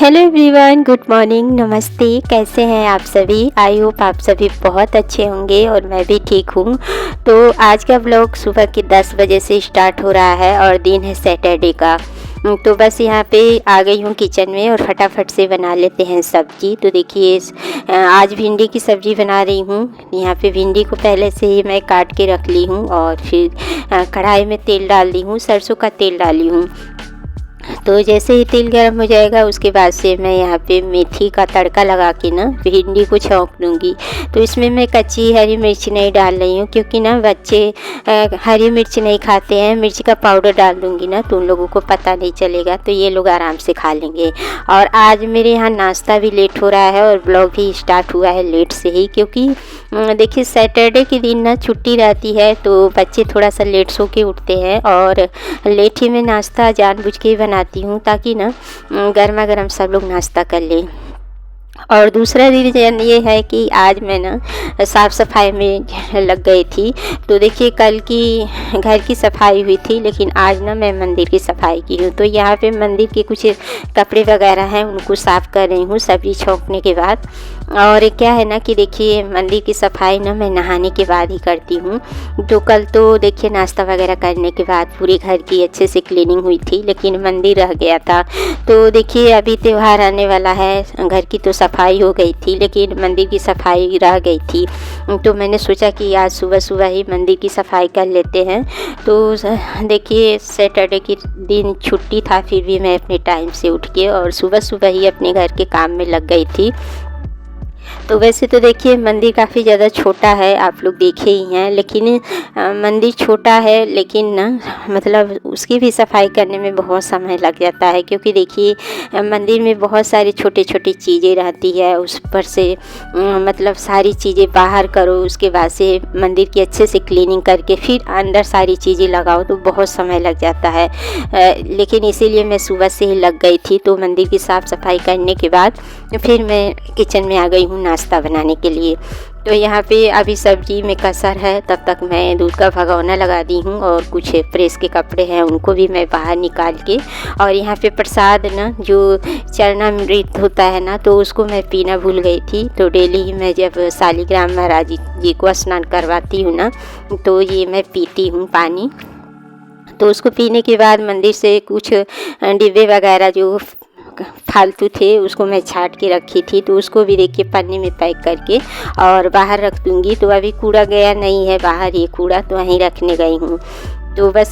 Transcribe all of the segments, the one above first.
Hello everyone, good morning, नमस्ते। कैसे हैं आप सभी? आई होप आप सभी बहुत अच्छे होंगे और मैं भी ठीक हूँ। तो आज का व्लॉग सुबह के 10 बजे से स्टार्ट हो रहा है और दिन है सैटरडे का। तो बस यहाँ पे आ गई हूँ किचन में और फटाफट से बना लेते हैं सब्जी। तो देखिए आज भिंडी की सब्ज़ी बना रही हूँ। यहाँ पे भिंडी को पहले से ही मैं काट के रख ली हूँ और फिर कढ़ाई में तेल डाल दी हूँ, सरसों का तेल डाली हूँ। तो जैसे ही तेल गर्म हो जाएगा उसके बाद से मैं यहाँ पे मेथी का तड़का लगा के ना भिंडी को छौंक लूँगी। तो इसमें मैं कच्ची हरी मिर्च नहीं डाल रही हूँ क्योंकि ना बच्चे हरी मिर्च नहीं खाते हैं। मिर्च का पाउडर डाल दूँगी ना तो उन लोगों को पता नहीं चलेगा, तो ये लोग आराम से खा लेंगे। और आज मेरे यहाँ नाश्ता भी लेट हो रहा है और ब्लॉग भी स्टार्ट हुआ है लेट से ही, क्योंकि देखिए सैटरडे के दिन ना छुट्टी रहती है तो बच्चे थोड़ा सा लेट सो के उठते हैं और लेट ही में नाश्ता जानबूझ के बनाती हूँ ताकि ना गर्मा गर्म सब लोग नाश्ता कर लें। और दूसरा रीज़न ये है कि आज मैं ना साफ़ सफाई में लग गई थी। तो देखिए कल की घर की सफाई हुई थी, लेकिन आज ना मैं मंदिर की सफाई की हूँ। तो यहाँ पे मंदिर के कुछ कपड़े वगैरह हैं उनको साफ़ कर रही हूँ सब्ज़ी छौंकने के बाद। और क्या है ना कि देखिए मंदिर की सफाई ना मैं नहाने के बाद ही करती हूँ। तो कल तो देखिए नाश्ता वगैरह करने के बाद पूरे घर की अच्छे से क्लीनिंग हुई थी, लेकिन मंदिर रह गया था। तो देखिए अभी त्यौहार आने वाला है, घर की तो सफाई हो गई थी लेकिन मंदिर की सफाई रह गई थी। तो मैंने सोचा कि आज सुबह सुबह ही मंदिर की सफाई कर लेते हैं। तो देखिए सैटरडे के दिन छुट्टी था, फिर भी मैं अपने टाइम से उठ के और सुबह सुबह ही अपने घर के काम में लग गई थी। तो वैसे तो देखिए मंदिर काफ़ी ज़्यादा छोटा है, आप लोग देखे ही हैं, लेकिन मंदिर छोटा है लेकिन ना मतलब उसकी भी सफाई करने में बहुत समय लग जाता है, क्योंकि देखिए मंदिर में बहुत सारी छोटी छोटी चीज़ें रहती है। उस पर से मतलब सारी चीज़ें बाहर करो, उसके बाद से मंदिर की अच्छे से क्लीनिंग करके फिर अंदर सारी चीज़ें लगाओ, तो बहुत समय लग जाता है। लेकिन इसीलिए मैं सुबह से ही लग गई थी। तो मंदिर की साफ़ सफाई करने के बाद फिर मैं किचन में आ गई हूँ नाश्ता बनाने के लिए। तो यहाँ पे अभी सब्जी में कसर है, तब तक मैं दूध का भगोना लगा दी हूँ और कुछ प्रेस के कपड़े हैं उनको भी मैं बाहर निकाल के, और यहाँ पे प्रसाद ना जो चरणामृत होता है ना तो उसको मैं पीना भूल गई थी। तो डेली ही मैं जब शालिग्राम महाराज जी को स्नान करवाती हूँ ना तो ये मैं पीती हूँ पानी। तो उसको पीने के बाद मंदिर से कुछ डिब्बे वगैरह जो फालतू थे उसको मैं छाट के रखी थी, तो उसको भी देखिए पन्नी में पैक करके और बाहर रख दूँगी। तो अभी कूड़ा गया नहीं है बाहर, ये कूड़ा तो वहीं रखने गई हूँ। तो बस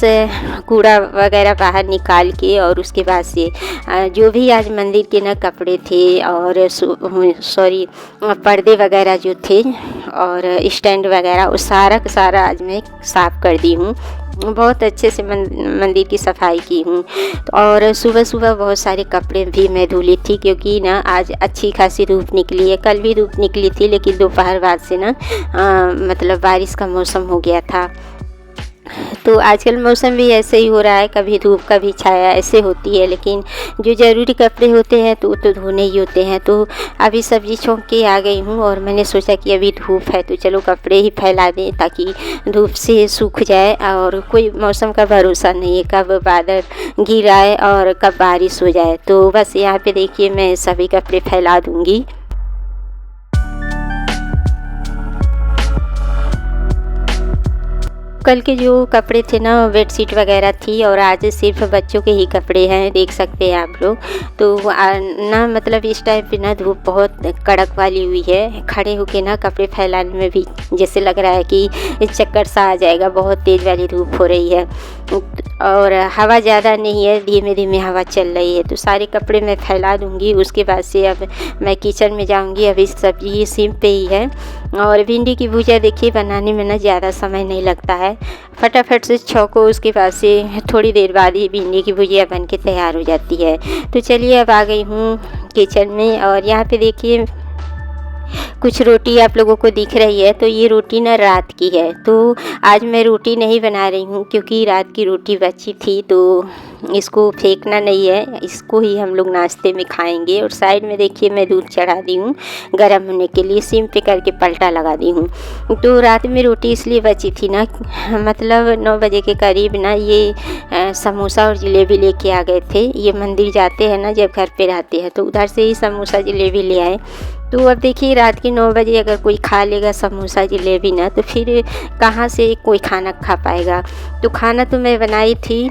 कूड़ा वगैरह बाहर निकाल के और उसके बाद से जो भी आज मंदिर के ना कपड़े थे और सॉरी पर्दे वगैरह जो थे और स्टैंड वगैरह वो सारा का सारा आज मैं साफ़ कर दी हूँ। बहुत अच्छे से मंदिर की सफाई की हूँ। और सुबह सुबह बहुत सारे कपड़े भी मैं धुली थी, क्योंकि ना आज अच्छी खासी धूप निकली है। कल भी धूप निकली थी लेकिन दोपहर बाद से ना मतलब बारिश का मौसम हो गया था। तो आजकल मौसम भी ऐसे ही हो रहा है, कभी धूप कभी छाया ऐसे होती है, लेकिन जो ज़रूरी कपड़े होते हैं तो वो तो धोने ही होते हैं। तो अभी सब्ज़ी छौंक के आ गई हूँ और मैंने सोचा कि अभी धूप है तो चलो कपड़े ही फैला दें ताकि धूप से सूख जाए। और कोई मौसम का भरोसा नहीं है, कब बादल गिर आए और कब बारिश हो जाए। तो बस यहाँ पे देखिए मैं सभी कपड़े फैला दूँगी। कल के जो कपड़े थे ना बेडशीट वगैरह थी और आज सिर्फ बच्चों के ही कपड़े हैं, देख सकते हैं आप लोग। तो ना मतलब इस टाइम पे ना धूप बहुत कड़क वाली हुई है, खड़े होके ना कपड़े फैलाने में भी जैसे लग रहा है कि चक्कर सा आ जाएगा, बहुत तेज़ वाली धूप हो रही है और हवा ज़्यादा नहीं है, धीमे धीमे हवा चल रही है। तो सारे कपड़े मैं फैला दूँगी। उसके बाद से अब मैं किचन में जाऊँगी। अभी सब्ज़ी सिम पे ही है और भिंडी की भुजिया देखिए बनाने में ना ज़्यादा समय नहीं लगता है, फटाफट से छौंको, उसके बाद से थोड़ी देर बाद ही भिंडी की भुजिया बन के तैयार हो जाती है। तो चलिए अब आ गई हूँ किचन में और यहाँ पे देखिए कुछ रोटी आप लोगों को दिख रही है, तो ये रोटी ना रात की है। तो आज मैं रोटी नहीं बना रही हूँ क्योंकि रात की रोटी बची थी, तो इसको फेंकना नहीं है, इसको ही हम लोग नाश्ते में खाएंगे। और साइड में देखिए मैं दूध चढ़ा दी हूँ गर्म होने के लिए, सिम पे करके पलटा लगा दी हूँ। तो रात में रोटी इसलिए बची थी ना, मतलब 9 बजे के करीब ना ये समोसा और जलेबी लेके आ गए थे। ये मंदिर जाते हैं ना जब घर पे रहते हैं, तो उधर से ही समोसा जलेबी ले आए। तो अब देखिए रात के 9 बजे अगर कोई खा लेगा समोसा जलेबी ना, तो फिर कहाँ से कोई खाना खा पाएगा। तो खाना तो मैं बनाई थी,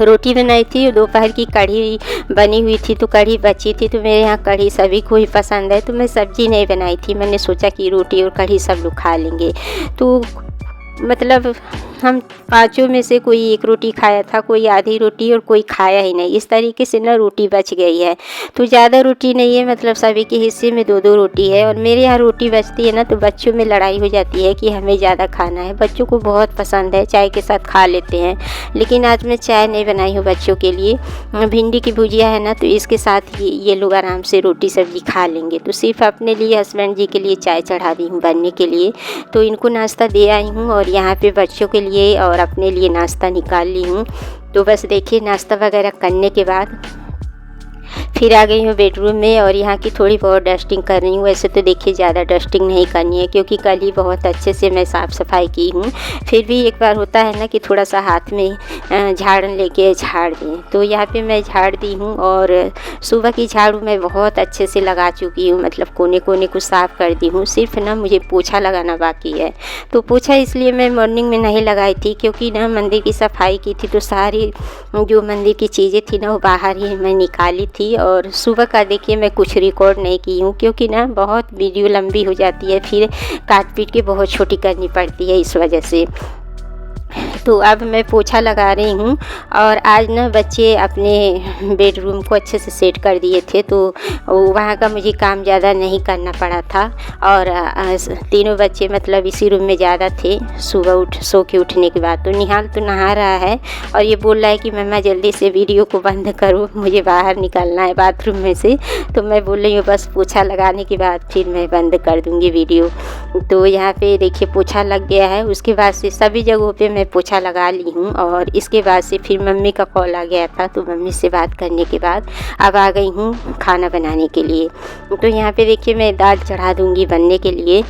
रोटी बनाई थी, दोपहर की कढ़ी बनी हुई थी, तो कढ़ी बची थी। तो मेरे यहाँ कढ़ी सभी को ही पसंद है, तो मैं सब्ज़ी नहीं बनाई थी। मैंने सोचा कि रोटी और कढ़ी सब लोग खा लेंगे। तो मतलब हम पाँचों में से कोई एक रोटी खाया था, कोई आधी रोटी और कोई खाया ही नहीं। इस तरीके से ना रोटी बच गई है। तो ज़्यादा रोटी नहीं है, मतलब सभी के हिस्से में 2-2 रोटी है। और मेरे यहाँ रोटी बचती है ना, तो बच्चों में लड़ाई हो जाती है कि हमें ज़्यादा खाना है। बच्चों को बहुत पसंद है, चाय के साथ खा लेते हैं। लेकिन आज मैं चाय नहीं बनाई हूँ बच्चों के लिए। भिंडी की भुजिया है ना, तो इसके साथ ही ये लोग आराम से रोटी सब्जी खा लेंगे। तो सिर्फ अपने लिए, हस्बैंड जी के लिए चाय चढ़ा दी हूँ बनने के लिए। तो इनको नाश्ता दे आई हूँ और यहाँ पे बच्चों के लिए और अपने लिए नाश्ता निकाल ली हूँ। तो बस देखिए नाश्ता वगैरह करने के बाद फिर आ गई हूँ बेडरूम में और यहाँ की थोड़ी बहुत डस्टिंग कर रही हूँ। वैसे तो देखिए ज़्यादा डस्टिंग नहीं करनी है क्योंकि कल ही बहुत अच्छे से मैं साफ़ सफाई की हूँ। फिर भी एक बार होता है ना कि थोड़ा सा हाथ में झाड़न लेके झाड़ दें। तो यहाँ पे मैं झाड़ दी हूँ और सुबह की झाड़ू मैं बहुत अच्छे से लगा चुकी हूँ, मतलब कोने कोने को साफ़ कर दी हूँ। सिर्फ ना मुझे पोछा लगाना बाकी है। तो पोछा इसलिए मैं मॉर्निंग में नहीं लगाई थी क्योंकि ना मंदिर की सफाई की थी, तो सारी जो मंदिर की चीज़ें थी ना वो बाहर ही मैं निकाली थी। और सुबह का देखिए मैं कुछ रिकॉर्ड नहीं की हूँ क्योंकि ना बहुत वीडियो लंबी हो जाती है, फिर काट पीट के बहुत छोटी करनी पड़ती है, इस वजह से। तो अब मैं पोछा लगा रही हूँ। और आज ना बच्चे अपने बेडरूम को अच्छे से सेट कर दिए थे, तो वहाँ का मुझे काम ज़्यादा नहीं करना पड़ा था। और तीनों बच्चे मतलब इसी रूम में ज़्यादा थे सुबह सो के उठने के बाद। तो निहाल तो नहा रहा है और ये बोल रहा है कि मम्मा जल्दी से वीडियो को बंद करो, मुझे बाहर निकलना है बाथरूम में से। तो मैं बोल रही हूँ बस पोछा लगाने के बाद फिर मैं बंद कर दूँगी वीडियो। तो यहाँ पे देखिए पोछा लग गया है। उसके बाद से सभी जगहों पे मैं पोछा लगा ली हूँ। और इसके बाद से फिर मम्मी का कॉल आ गया था, तो मम्मी से बात करने के बाद अब आ गई हूँ खाना बनाने के लिए। तो यहाँ पे देखिए मैं दाल चढ़ा दूँगी बनने के लिए।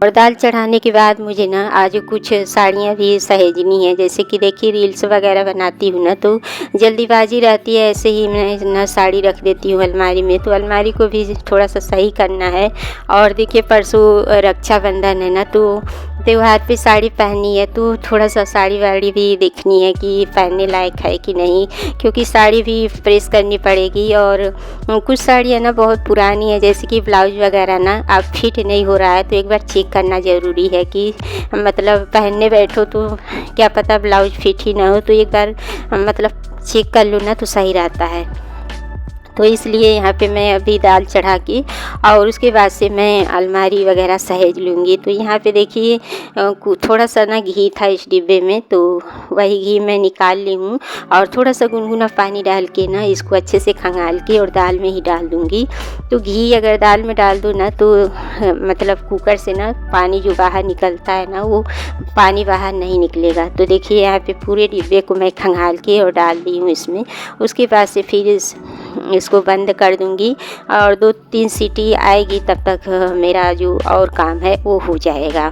और दाल चढ़ाने के बाद मुझे ना आज कुछ साड़ियाँ भी सहेजनी है। जैसे कि देखिए रील्स वगैरह बनाती हूँ ना, तो जल्दीबाजी रहती है, ऐसे ही मैं ना साड़ी रख देती हूँ अलमारी में। तो अलमारी को भी थोड़ा सा सही करना है। और देखिए परसों रक्षाबंधन है ना, तो त्योहार पे साड़ी पहननी है, तो थोड़ा सा साड़ी वाड़ी भी देखनी है कि पहनने लायक है कि नहीं, क्योंकि साड़ी भी प्रेस करनी पड़ेगी। और कुछ साड़ियाँ ना बहुत पुरानी है, जैसे कि ब्लाउज वगैरह ना अब फिट नहीं हो रहा है, तो एक बार चेक करना ज़रूरी है कि मतलब पहनने बैठो तो क्या पता ब्लाउज फिट ही ना हो। तो एक बार मतलब चेक कर लो ना, तो सही रहता है। तो इसलिए यहाँ पे मैं अभी दाल चढ़ा के और उसके बाद से मैं अलमारी वगैरह सहेज लूँगी। तो यहाँ पे देखिए थोड़ा सा ना घी था इस डिब्बे में, तो वही घी मैं निकाल ली हूँ। और थोड़ा सा गुनगुना पानी डाल के ना इसको अच्छे से खंगाल के और दाल में ही डाल दूँगी। तो घी अगर दाल में डाल दो ना, तो मतलब कुकर से ना पानी जो बाहर निकलता है ना, वो पानी बाहर नहीं निकलेगा। तो देखिए यहाँ पे पूरे डिब्बे को मैं खंगाल के और डाल दी हूँ इसमें। उसके बाद से फिर इसको बंद कर दूंगी और 2-3 सीटी आएगी, तब तक मेरा जो और काम है वो हो जाएगा।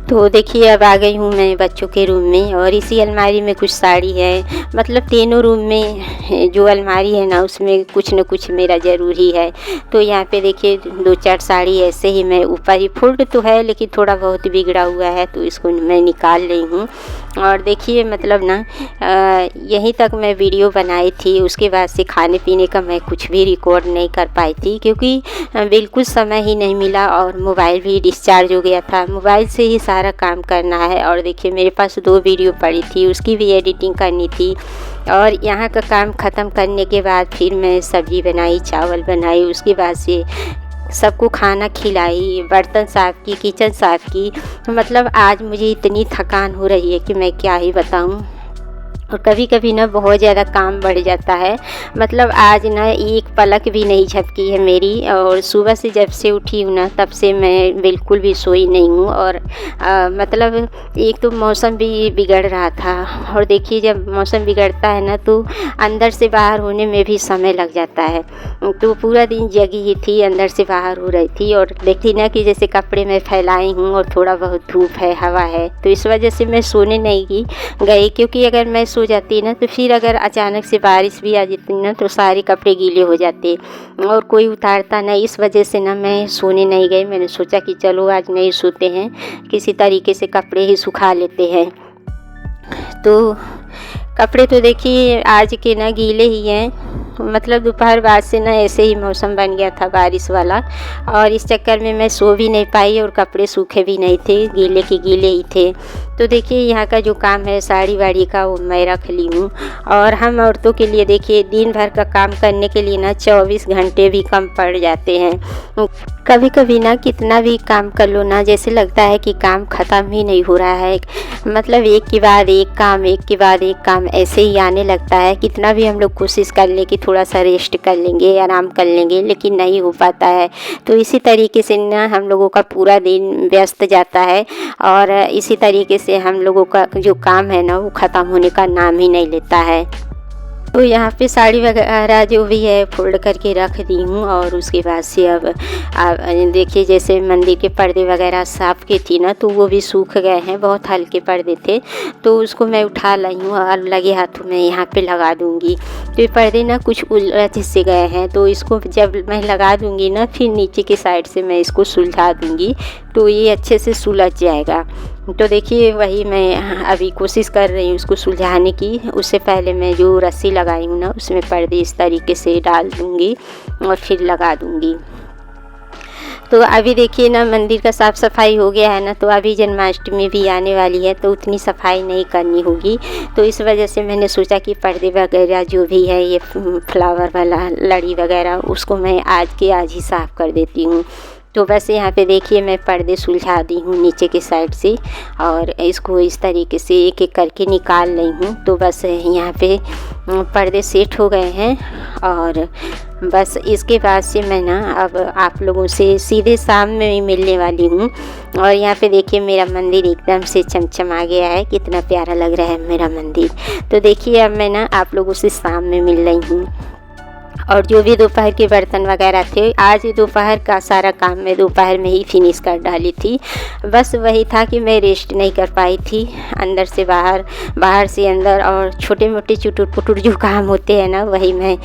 तो देखिए अब आ गई हूँ मैं बच्चों के रूम में। और इसी अलमारी में कुछ साड़ी है, मतलब तीनों रूम में जो अलमारी है ना, उसमें कुछ न कुछ मेरा ज़रूरी है। तो यहाँ पे देखिए 2-4 साड़ी ऐसे ही मैं ऊपर ही, फोल्ड तो है लेकिन थोड़ा बहुत बिगड़ा हुआ है, तो इसको मैं निकाल रही हूँ। और देखिए मतलब ना यहीं तक मैं वीडियो बनाई थी। उसके बाद से खाने पीने का मैं कुछ भी रिकॉर्ड नहीं कर पाई थी क्योंकि बिल्कुल समय ही नहीं मिला और मोबाइल भी डिस्चार्ज हो गया था। मोबाइल से ही सारा काम करना है। और देखिए मेरे पास 2 वीडियो पड़ी थी, उसकी भी एडिटिंग करनी थी। और यहाँ का काम ख़त्म करने के बाद फिर मैं सब्ज़ी बनाई, चावल बनाई। उसके बाद से सबको खाना खिलाई, बर्तन साफ़ की, किचन साफ़ की। मतलब आज मुझे इतनी थकान हो रही है कि मैं क्या ही बताऊँ। और कभी कभी ना बहुत ज़्यादा काम बढ़ जाता है। मतलब आज ना एक पलक भी नहीं झपकी है मेरी, और सुबह से जब से उठी हूँ ना तब से मैं बिल्कुल भी सोई नहीं हूँ। और मतलब एक तो मौसम भी बिगड़ रहा था, और देखिए जब मौसम बिगड़ता है ना तो अंदर से बाहर होने में भी समय लग जाता है। तो पूरा दिन जगी ही थी, अंदर से बाहर हो रही थी, और देखती ना कि जैसे कपड़े मैं फैलाई हूँ और थोड़ा बहुत धूप है, हवा है, तो इस वजह से मैं सोने नहीं गई। क्योंकि अगर मैं सो जाती ना तो फिर अगर अचानक से बारिश भी आ जाती ना तो सारे कपड़े गीले हो जाते और कोई उतारता नहीं। इस वजह से ना मैं सोने नहीं गई। मैंने सोचा कि चलो आज नहीं सोते हैं, किसी तरीके से कपड़े ही सुखा लेते हैं। तो कपड़े तो देखिए आज के ना गीले ही हैं। मतलब दोपहर बाद से ना ऐसे ही मौसम बन गया था बारिश वाला, और इस चक्कर में मैं सो भी नहीं पाई और कपड़े सूखे भी नहीं थे, गीले के गीले ही थे। तो देखिए यहाँ का जो काम है साड़ी वाड़ी का वो मैं रख ली हूँ। और हम औरतों के लिए देखिए दिन भर का काम करने के लिए ना 24 घंटे भी कम पड़ जाते हैं। कभी कभी ना कितना भी काम कर लो ना जैसे लगता है कि काम ख़त्म ही नहीं हो रहा है। मतलब एक के बाद एक काम, एक के बाद एक काम ऐसे ही आने लगता है। कितना भी हम लोग कोशिश कर लें कि थोड़ा सा रेस्ट कर लेंगे, आराम कर लेंगे, लेकिन नहीं हो पाता है। तो इसी तरीके से ना हम लोगों का पूरा दिन व्यस्त जाता है, और इसी तरीके से हम लोगों का जो काम है ना वो ख़त्म होने का नाम ही नहीं लेता है। तो यहाँ पे साड़ी वगैरह जो भी है फोल्ड करके रख दी हूँ। और उसके बाद से अब देखिए जैसे मंदिर के पर्दे वगैरह साफ़ की थी ना तो वो भी सूख गए हैं, बहुत हल्के पर्दे थे, तो उसको मैं उठा लाई हूँ और लगे हाथों में यहाँ पे लगा दूँगी। तो ये पर्दे ना कुछ उलझ से गए हैं, तो इसको जब मैं लगा दूँगी ना फिर नीचे की साइड से मैं इसको सुलझा दूँगी, तो ये अच्छे से सुलझ जाएगा। तो देखिए वही मैं अभी कोशिश कर रही हूँ उसको सुलझाने की। उससे पहले मैं जो रस्सी लगाई हूँ ना उसमें पर्दे इस तरीके से डाल दूँगी और फिर लगा दूँगी। तो अभी देखिए ना मंदिर का साफ़ सफाई हो गया है ना, तो अभी जन्माष्टमी भी आने वाली है, तो उतनी सफाई नहीं करनी होगी। तो इस वजह से मैंने सोचा कि पर्दे वगैरह जो भी है ये फ्लावर वाला लड़ी वगैरह उसको मैं आज के आज ही साफ़ कर देती हूँ। तो बस यहाँ पे देखिए मैं पर्दे सुलझा दी हूँ नीचे के साइड से, और इसको इस तरीके से एक एक करके निकाल रही हूँ। तो बस यहाँ पे पर्दे सेट हो गए हैं, और बस इसके बाद से मैं ना अब आप लोगों से सीधे शाम में ही मिलने वाली हूँ। और यहाँ पे देखिए मेरा मंदिर एकदम से चमचमा गया है, कितना प्यारा लग रहा है मेरा मंदिर। तो देखिए अब मैं ना आप लोगों से शाम में मिल रही हूँ। और जो भी दोपहर के बर्तन वगैरह थे, आज दोपहर का सारा काम मैं दोपहर में ही फिनिश कर डाली थी। बस वही था कि मैं रेस्ट नहीं कर पाई थी, अंदर से बाहर, बाहर से अंदर, और छोटे मोटे चुटुर पुटुर जो काम होते हैं ना वही मैं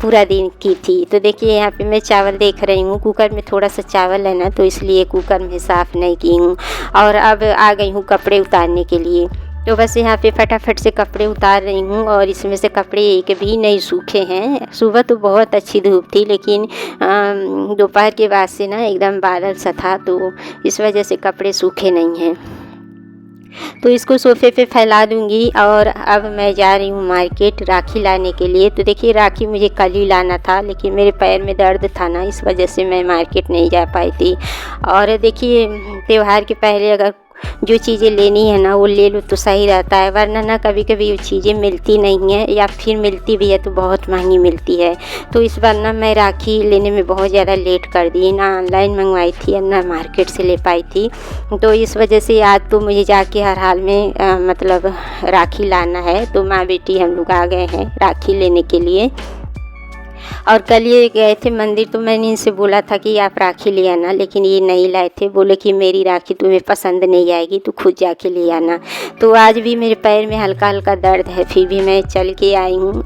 पूरा दिन की थी। तो देखिए यहाँ पे मैं चावल देख रही हूँ, कुकर में थोड़ा सा चावल है ना तो इसलिए कुकर में साफ़ नहीं की हूँ। और अब आ गई हूँ कपड़े उतारने के लिए। तो बस यहाँ पे फटाफट से कपड़े उतार रही हूँ, और इसमें से कपड़े एक भी नहीं सूखे हैं। सुबह तो बहुत अच्छी धूप थी, लेकिन दोपहर के बाद से ना एकदम बादल सा था, तो इस वजह से कपड़े सूखे नहीं हैं। तो इसको सोफ़े पे फैला दूँगी। और अब मैं जा रही हूँ मार्केट राखी लाने के लिए। तो देखिए राखी मुझे कल ही लाना था, लेकिन मेरे पैर में दर्द था ना, इस वजह से मैं मार्केट नहीं जा पाई थी। और देखिए त्यौहार के पहले अगर जो चीज़ें लेनी है ना वो ले लो तो सही रहता है, वरना ना कभी कभी वो चीज़ें मिलती नहीं हैं, या फिर मिलती भी है तो बहुत महंगी मिलती है। तो इस बार ना मैं राखी लेने में बहुत ज़्यादा लेट कर दी, ना ऑनलाइन मंगवाई थी और ना मार्केट से ले पाई थी। तो इस वजह से आज तो मुझे जाके हर हाल में मतलब राखी लाना है। तो माँ बेटी हम लोग आ गए हैं राखी लेने के लिए। और कल ये गए थे मंदिर, तो मैंने इनसे बोला था कि आप राखी ले आना, लेकिन ये नहीं लाए थे। बोले कि मेरी राखी तुम्हें पसंद नहीं आएगी, तो खुद जाके ले आना। तो आज भी मेरे पैर में हल्का हल्का दर्द है, फिर भी मैं चल के आई हूँ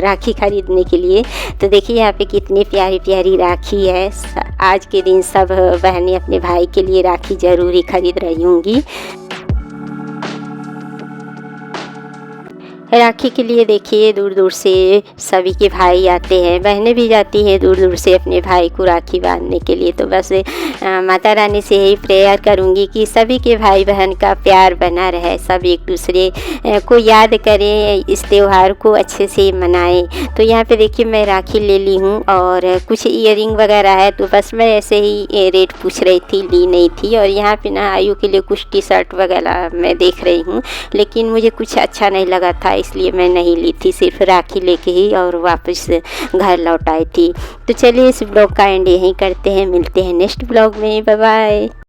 राखी खरीदने के लिए। तो देखिए यहाँ पे कितनी प्यारी प्यारी राखी है। आज के दिन सब बहनें अपने भाई के लिए राखी ज़रूरी खरीद रही होंगी। राखी के लिए देखिए दूर दूर से सभी के भाई आते हैं, बहनें भी जाती हैं दूर दूर से अपने भाई को राखी बांधने के लिए। तो बस माता रानी से यही प्रेयर करूँगी कि सभी के भाई बहन का प्यार बना रहे, सब एक दूसरे को याद करें, इस त्यौहार को अच्छे से मनाएं। तो यहाँ पे देखिए मैं राखी ले ली हूँ और कुछ ईयरिंग वगैरह है, तो बस मैं ऐसे ही रेट पूछ रही थी, ली नहीं थी। और यहाँ पे ना आयु के लिए कुछ टी शर्ट वगैरह मैं देख रही हूँ, लेकिन मुझे कुछ अच्छा नहीं लगा था, इसलिए मैं नहीं ली थी, सिर्फ राखी लेके ही और वापस घर लौट आई थी। तो चलिए इस ब्लॉग का एंड यहीं करते हैं, मिलते हैं नेक्स्ट ब्लॉग में, बाय बाय।